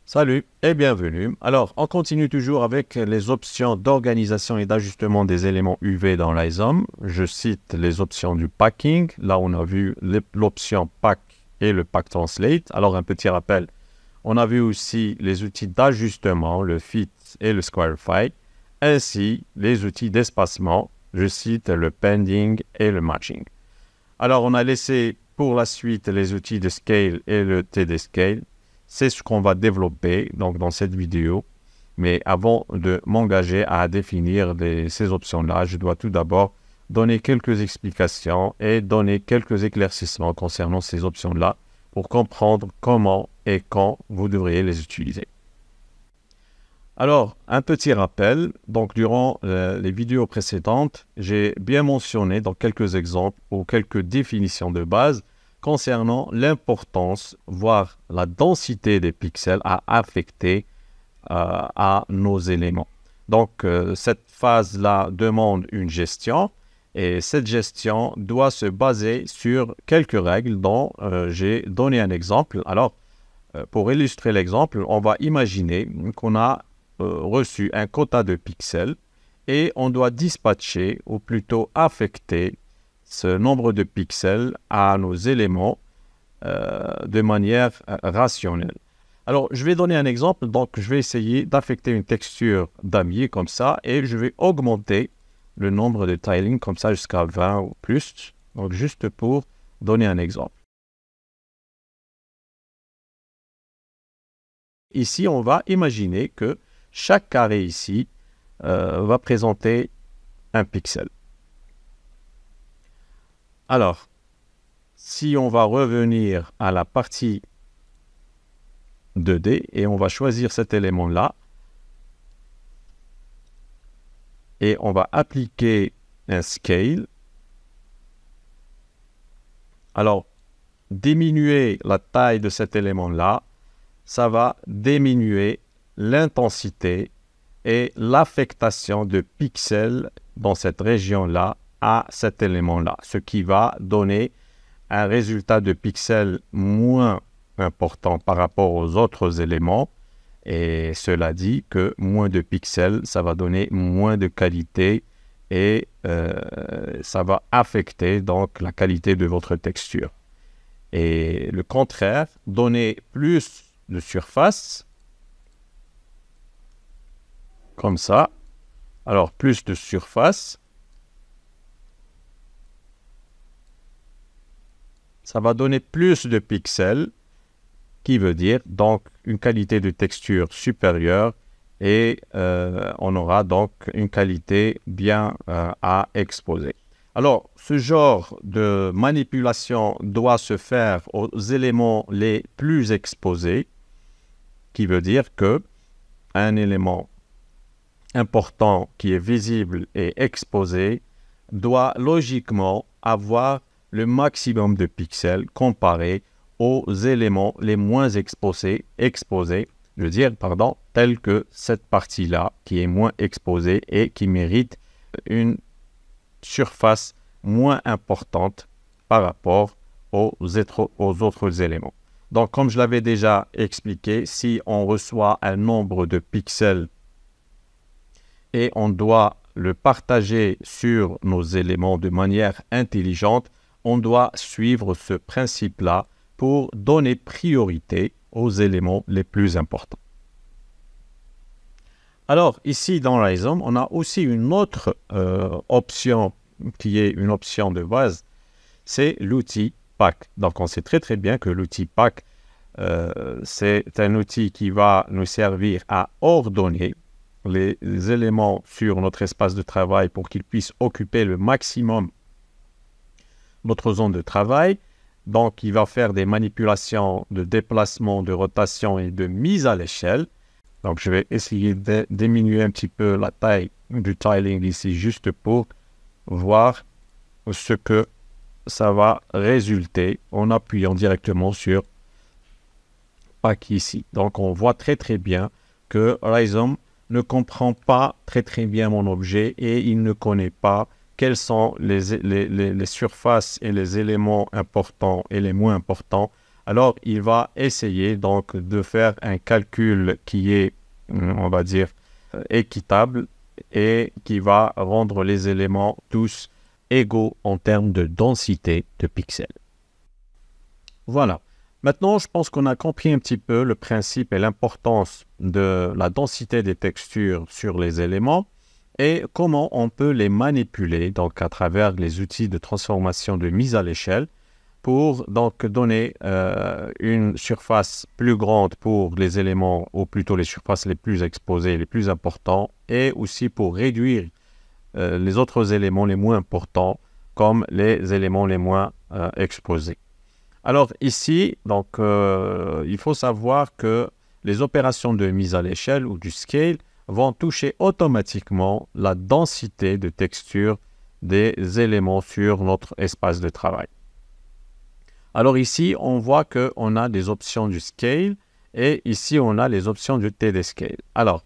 Salut et bienvenue. Alors, on continue toujours avec les options d'organisation et d'ajustement des éléments UV dans l'ISOM. Je cite les options du packing. Là, on a vu l'option pack et le pack translate. Alors, un petit rappel. On a vu aussi les outils d'ajustement, le fit et le squarify, ainsi les outils d'espacement. Je cite le pending et le matching. Alors, on a laissé pour la suite les outils de scale et le TD scale. C'est ce qu'on va développer donc, dans cette vidéo. Mais avant de m'engager à définir ces options-là, je dois tout d'abord donner quelques explications et donner quelques éclaircissements concernant ces options-là pour comprendre comment et quand vous devriez les utiliser. Alors, un petit rappel. Donc, durant les vidéos précédentes, j'ai bien mentionné dans quelques exemples ou quelques définitions de base concernant l'importance, voire la densité des pixels à affecter à nos éléments. Donc, cette phase-là demande une gestion et cette gestion doit se baser sur quelques règles dont j'ai donné un exemple. Alors, pour illustrer l'exemple, on va imaginer qu'on a reçu un quota de pixels et on doit dispatcher ou plutôt affecter ce nombre de pixels à nos éléments de manière rationnelle. Alors, je vais donner un exemple. Donc, je vais essayer d'affecter une texture damier comme ça et je vais augmenter le nombre de tiling comme ça jusqu'à 20 ou plus. Donc, juste pour donner un exemple. Ici, on va imaginer que chaque carré ici va présenter un pixel. Alors, si on va revenir à la partie 2D et on va choisir cet élément-là et on va appliquer un scale. Alors, diminuer la taille de cet élément-là, ça va diminuer l'intensité et l'affectation de pixels dans cette région-là à cet élément-là, ce qui va donner un résultat de pixels moins important par rapport aux autres éléments. Et cela dit que moins de pixels, ça va donner moins de qualité et ça va affecter donc la qualité de votre texture. Et le contraire, donner plus de surface, comme ça. Alors, plus de surface, ça va donner plus de pixels, qui veut dire donc une qualité de texture supérieure et on aura donc une qualité bien à exposer. Alors, ce genre de manipulation doit se faire aux éléments les plus exposés, qui veut dire que un élément important qui est visible et exposé doit logiquement avoir le maximum de pixels comparé aux éléments les moins exposés, tels que cette partie-là qui est moins exposée et qui mérite une surface moins importante par rapport aux autres éléments. Donc, comme je l'avais déjà expliqué, si on reçoit un nombre de pixels et on doit le partager sur nos éléments de manière intelligente, on doit suivre ce principe-là pour donner priorité aux éléments les plus importants. Alors, ici dans l'ISOM, on a aussi une autre option qui est une option de base, c'est l'outil pack. Donc, on sait très très bien que l'outil pack, c'est un outil qui va nous servir à ordonner les éléments sur notre espace de travail pour qu'ils puissent occuper le maximum notre zone de travail. Donc, il va faire des manipulations de déplacement, de rotation et de mise à l'échelle. Donc, je vais essayer de diminuer un petit peu la taille du tiling ici, juste pour voir ce que ça va résulter en appuyant directement sur Pack ici. Donc, on voit très très bien que Rhizome ne comprend pas très très bien mon objet et il ne connaît pas quelles sont les surfaces et les éléments importants et les moins importants alors il va essayer donc de faire un calcul qui est, on va dire, équitable et qui va rendre les éléments tous égaux en termes de densité de pixels. Voilà. Maintenant, je pense qu'on a compris un petit peu le principe et l'importance de la densité des textures sur les éléments et comment on peut les manipuler donc à travers les outils de transformation de mise à l'échelle pour donc donner une surface plus grande pour les éléments, ou plutôt les surfaces les plus exposées, les plus importants, et aussi pour réduire les autres éléments les moins importants, comme les éléments les moins exposés. Alors ici, donc, il faut savoir que les opérations de mise à l'échelle ou du scale vont toucher automatiquement la densité de texture des éléments sur notre espace de travail. Alors ici, on voit qu'on a des options du scale et ici, on a les options du TD-Scale. Alors,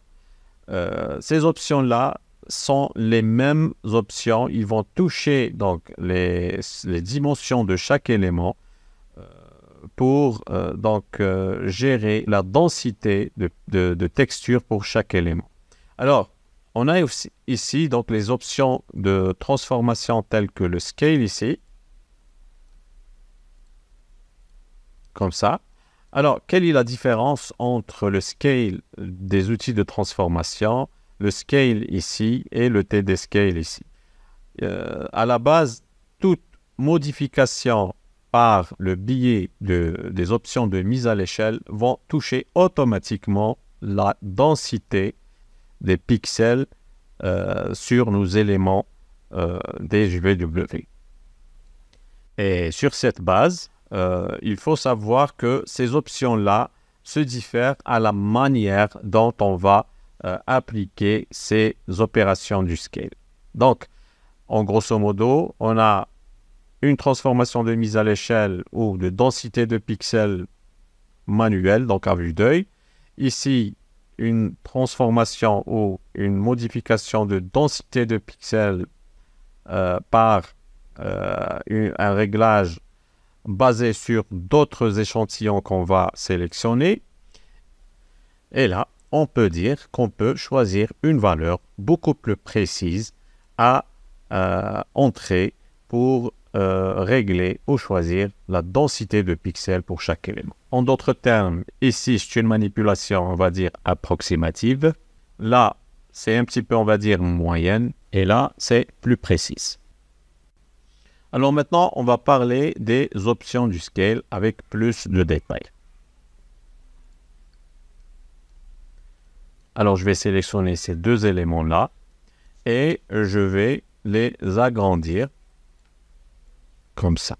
ces options-là sont les mêmes options. Ils vont toucher donc les dimensions de chaque élément pour gérer la densité de texture pour chaque élément. Alors, on a aussi ici donc les options de transformation telles que le scale ici, comme ça. Alors, quelle est la différence entre le scale des outils de transformation, le scale ici et le TD-Scale ici? À la base, toute modification par le biais des options de mise à l'échelle vont toucher automatiquement la densité des pixels sur nos éléments des JVW. Et sur cette base, il faut savoir que ces options-là se diffèrent à la manière dont on va appliquer ces opérations du scale. Donc, en grosso modo, on a une transformation de mise à l'échelle ou de densité de pixels manuelle, donc à vue d'œil. Ici, une transformation ou une modification de densité de pixels par un réglage basé sur d'autres échantillons qu'on va sélectionner. Et là, on peut dire qu'on peut choisir une valeur beaucoup plus précise à entrer pour régler ou choisir la densité de pixels pour chaque élément. En d'autres termes, ici, c'est une manipulation, on va dire, approximative. Là, c'est un petit peu, on va dire, moyenne. Et là, c'est plus précise. Alors maintenant, on va parler des options du scale avec plus de détails. Alors, je vais sélectionner ces deux éléments-là et je vais les agrandir comme ça.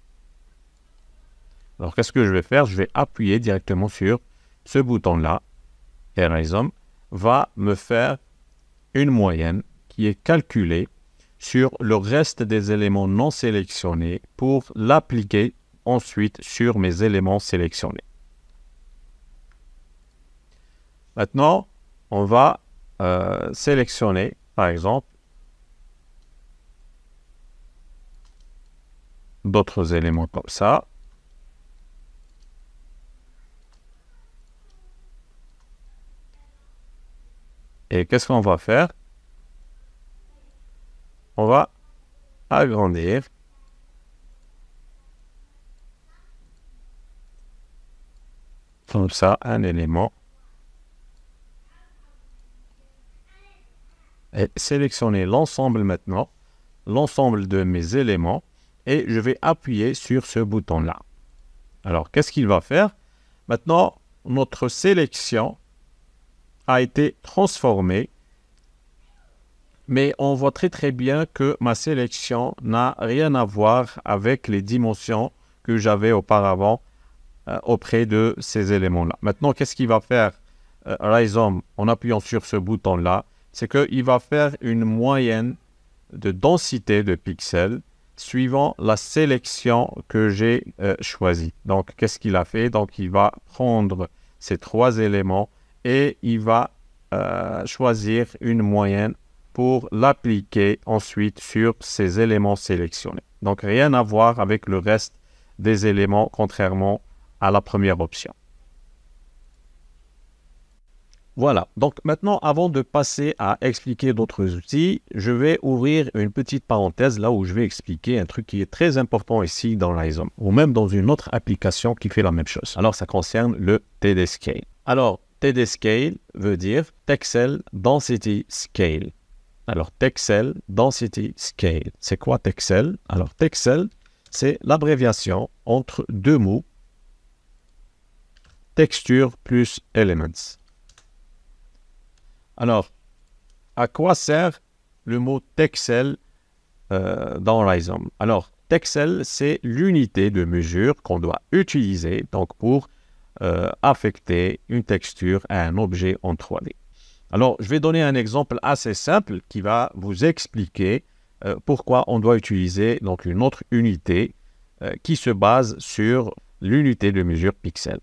Alors, qu'est-ce que je vais faire? Je vais appuyer directement sur ce bouton-là. Et Rhizome va me faire une moyenne qui est calculée sur le reste des éléments non sélectionnés pour l'appliquer ensuite sur mes éléments sélectionnés. Maintenant, on va sélectionner, par exemple, d'autres éléments comme ça. Et qu'est-ce qu'on va faire? On va agrandir comme ça un élément et sélectionner l'ensemble maintenant, l'ensemble de mes éléments et je vais appuyer sur ce bouton-là. Alors, qu'est-ce qu'il va faire? Maintenant, notre sélection a été transformée, mais on voit très très bien que ma sélection n'a rien à voir avec les dimensions que j'avais auparavant auprès de ces éléments-là. Maintenant, qu'est-ce qu'il va faire Rhizome en appuyant sur ce bouton-là? C'est qu'il va faire une moyenne de densité de pixels suivant la sélection que j'ai choisie. Donc, qu'est-ce qu'il a fait? Donc, il va prendre ces trois éléments et il va choisir une moyenne pour l'appliquer ensuite sur ces éléments sélectionnés. Donc, rien à voir avec le reste des éléments, contrairement à la première option. Voilà, donc maintenant, avant de passer à expliquer d'autres outils, je vais ouvrir une petite parenthèse là où je vais expliquer un truc qui est très important ici dans Rhizome, ou même dans une autre application qui fait la même chose. Alors, ça concerne le TD-Scale. Alors, TD-Scale veut dire Texel Density Scale. Alors, Texel Density Scale. C'est quoi Texel? Alors, Texel, c'est l'abréviation entre deux mots, texture plus elements. Alors, à quoi sert le mot Texel dans Rhizome? Alors, Texel, c'est l'unité de mesure qu'on doit utiliser donc pour affecter une texture à un objet en 3D. Alors, je vais donner un exemple assez simple qui va vous expliquer pourquoi on doit utiliser donc une autre unité qui se base sur l'unité de mesure pixel.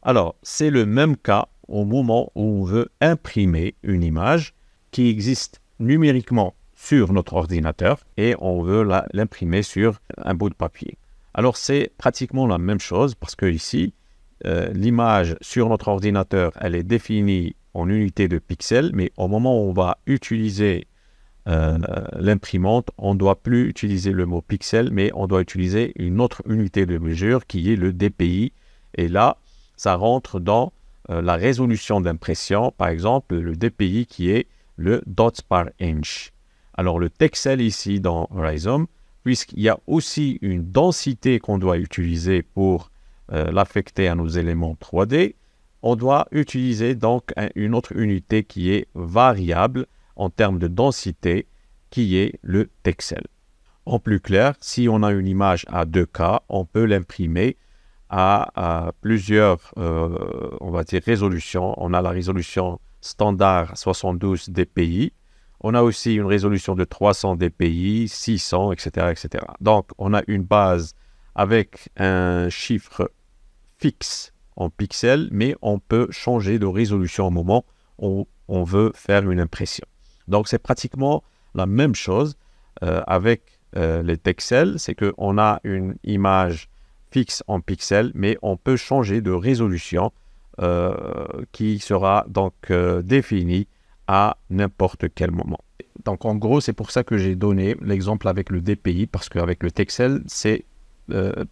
Alors, c'est le même cas au moment où on veut imprimer une image qui existe numériquement sur notre ordinateur et on veut l'imprimer sur un bout de papier. Alors, c'est pratiquement la même chose parce que ici, l'image sur notre ordinateur, elle est définie en unité de pixels, mais au moment où on va utiliser l'imprimante, on ne doit plus utiliser le mot pixel, mais on doit utiliser une autre unité de mesure qui est le DPI. Et là, ça rentre dans la résolution d'impression, par exemple, le DPI qui est le dots par inch. Alors, le Texel ici dans Rhizome, puisqu'il y a aussi une densité qu'on doit utiliser pour l'affecter à nos éléments 3D, on doit utiliser donc une autre unité qui est variable en termes de densité, qui est le Texel. En plus clair, si on a une image à 2K, on peut l'imprimer à plusieurs, on va dire, résolutions. On a la résolution standard 72 dpi. On a aussi une résolution de 300 dpi, 600, etc., etc. Donc, on a une base avec un chiffre fixe en pixels, mais on peut changer de résolution au moment où on veut faire une impression. Donc, c'est pratiquement la même chose avec les Texel. C'est qu'on a une image fixe en pixels, mais on peut changer de résolution qui sera donc définie à n'importe quel moment. Donc en gros, c'est pour ça que j'ai donné l'exemple avec le DPI, parce qu'avec le Texel, c'est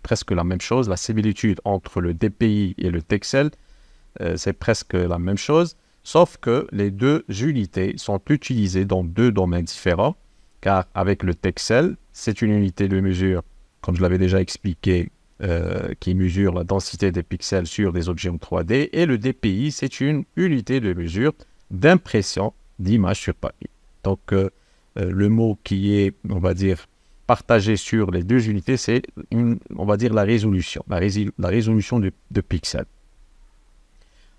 presque la même chose. La similitude entre le DPI et le Texel, c'est presque la même chose, sauf que les deux unités sont utilisées dans deux domaines différents, car avec le Texel, c'est une unité de mesure, comme je l'avais déjà expliqué, qui mesure la densité des pixels sur des objets en 3D, et le DPI, c'est une unité de mesure d'impression d'image sur papier. Donc, le mot qui est, on va dire, partagé sur les deux unités, c'est, on va dire, la résolution, la résolution de pixels.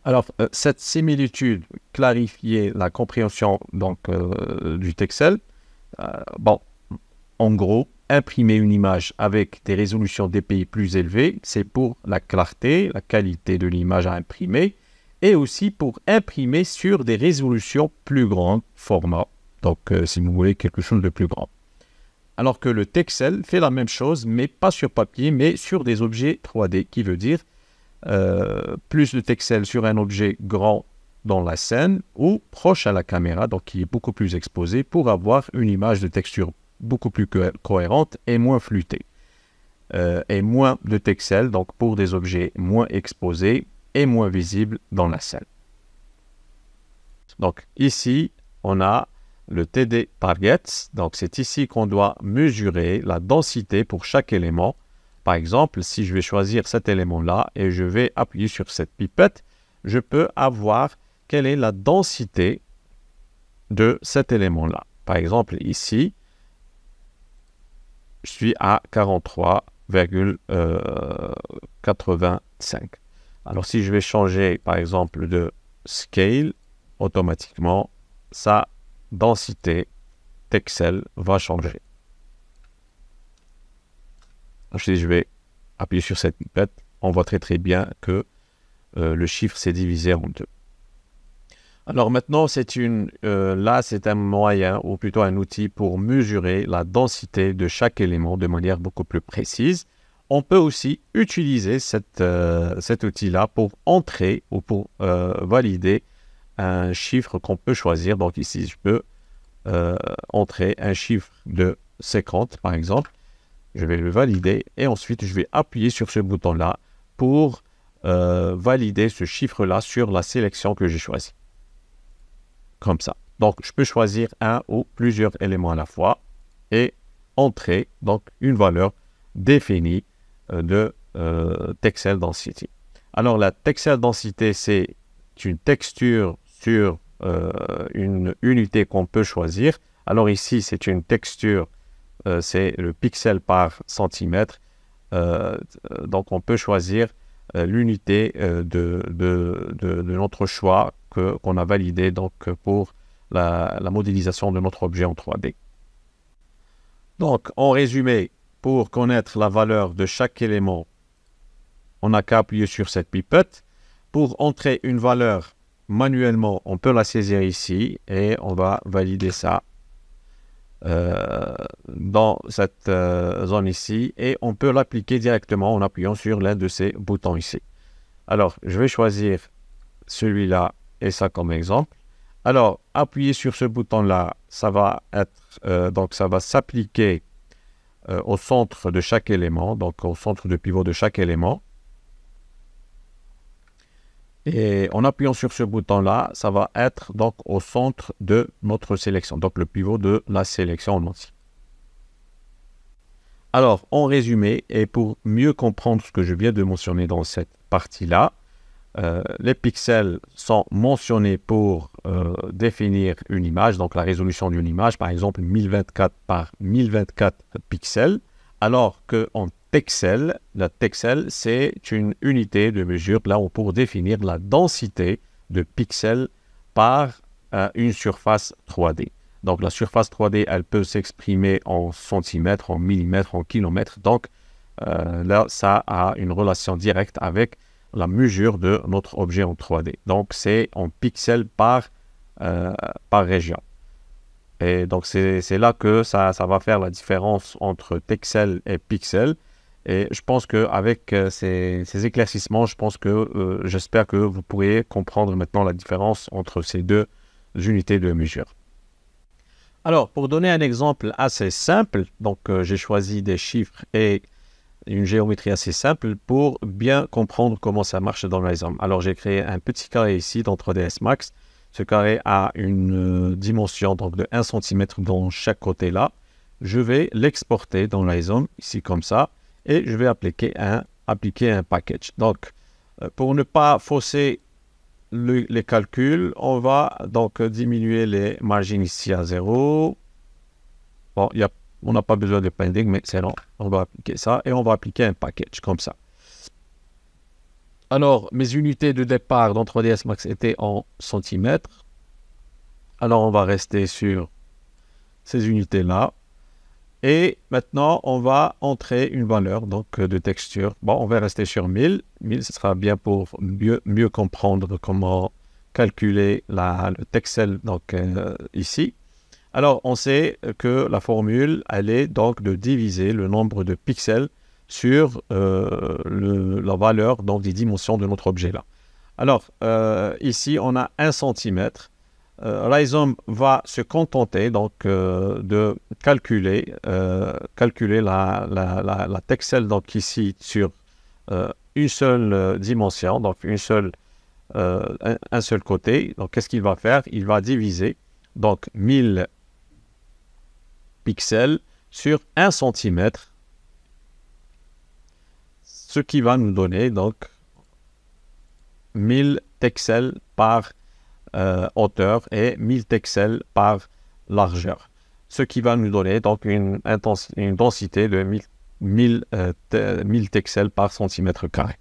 Alors, cette similitude clarifiait la compréhension donc, du Texel. Bon, en gros, imprimer une image avec des résolutions DPI plus élevées, c'est pour la clarté, la qualité de l'image à imprimer, et aussi pour imprimer sur des résolutions plus grandes, format. Donc, si vous voulez quelque chose de plus grand. Alors que le Texel fait la même chose, mais pas sur papier, mais sur des objets 3D, qui veut dire plus de Texel sur un objet grand dans la scène ou proche à la caméra, donc qui est beaucoup plus exposé pour avoir une image de texture beaucoup plus cohérente et moins flûtée. Et moins de Texel, donc pour des objets moins exposés et moins visibles dans la scène. Donc ici, on a le TD Targets, donc c'est ici qu'on doit mesurer la densité pour chaque élément. Par exemple, si je vais choisir cet élément-là et je vais appuyer sur cette pipette, je peux avoir quelle est la densité de cet élément-là. Par exemple, ici, je suis à 43,85. Alors, si je vais changer, par exemple, de scale, automatiquement, sa densité Texel va changer. Si je vais appuyer sur cette pipette, on voit très bien que le chiffre s'est divisé en deux. Alors maintenant, là, c'est un moyen, ou plutôt un outil pour mesurer la densité de chaque élément de manière beaucoup plus précise. On peut aussi utiliser cet outil-là pour entrer ou pour valider un chiffre qu'on peut choisir. Donc ici, je peux entrer un chiffre de 50, par exemple. Je vais le valider et ensuite, je vais appuyer sur ce bouton-là pour valider ce chiffre-là sur la sélection que j'ai choisie. Comme ça. Donc, je peux choisir un ou plusieurs éléments à la fois et entrer donc une valeur définie de Texel Density. Alors, la Texel Density, c'est une texture sur une unité qu'on peut choisir. Alors ici, c'est une texture, c'est le pixel par centimètre. Donc, on peut choisir l'unité de notre choix qu'on a validé donc, pour la modélisation de notre objet en 3D. Donc, en résumé, pour connaître la valeur de chaque élément, on n'a qu'à appuyer sur cette pipette. Pour entrer une valeur manuellement, on peut la saisir ici et on va valider ça dans cette zone ici et on peut l'appliquer directement en appuyant sur l'un de ces boutons ici. Alors, je vais choisir celui-là et ça comme exemple. Alors, appuyer sur ce bouton-là, ça va être, donc ça va s'appliquer au centre de chaque élément, donc au centre de pivot de chaque élément. Et en appuyant sur ce bouton-là, ça va être donc au centre de notre sélection, donc le pivot de la sélection en entier. Alors, en résumé, et pour mieux comprendre ce que je viens de mentionner dans cette partie-là, les pixels sont mentionnés pour définir une image, donc la résolution d'une image, par exemple 1024 par 1024 pixels, alors qu'en Texel, la Texel, c'est une unité de mesure là pour définir la densité de pixels par une surface 3D. Donc la surface 3D, elle peut s'exprimer en centimètres, en millimètres, en kilomètres. Donc là, ça a une relation directe avec la mesure de notre objet en 3D. Donc c'est en pixels par région. Et donc c'est là que ça va faire la différence entre Texel et pixel. Et je pense qu'avec ces éclaircissements, j'espère que vous pourrez comprendre maintenant la différence entre ces deux unités de mesure. Alors, pour donner un exemple assez simple, donc j'ai choisi des chiffres et une géométrie assez simple pour bien comprendre comment ça marche dans Lightroom. Alors, j'ai créé un petit carré ici dans 3ds Max. Ce carré a une dimension donc, de 1 cm dans chaque côté là. Je vais l'exporter dans Lightroom, ici comme ça. Et je vais appliquer un package. Donc, pour ne pas fausser les calculs, on va donc diminuer les margines ici à 0. Bon, on n'a pas besoin de pending, mais c'est long. On va appliquer ça et on va appliquer un package comme ça. Alors, mes unités de départ dans 3ds Max étaient en centimètres. Alors, on va rester sur ces unités-là. Et maintenant, on va entrer une valeur donc, de texture. Bon, on va rester sur 1000. 1000, ce sera bien pour mieux comprendre comment calculer le Texel donc, ici. Alors, on sait que la formule, elle est donc de diviser le nombre de pixels sur la valeur donc, des dimensions de notre objet là. Alors, ici, on a 1 cm. Lightroom va se contenter donc de calculer la Texel donc ici sur une seule dimension, donc un seul côté. Donc qu'est-ce qu'il va faire? Il va diviser donc 1000 pixels sur 1 cm, ce qui va nous donner donc 1000 texels par hauteur et 1000 texels par largeur. Ce qui va nous donner donc une densité de 1000 texels par centimètre carré.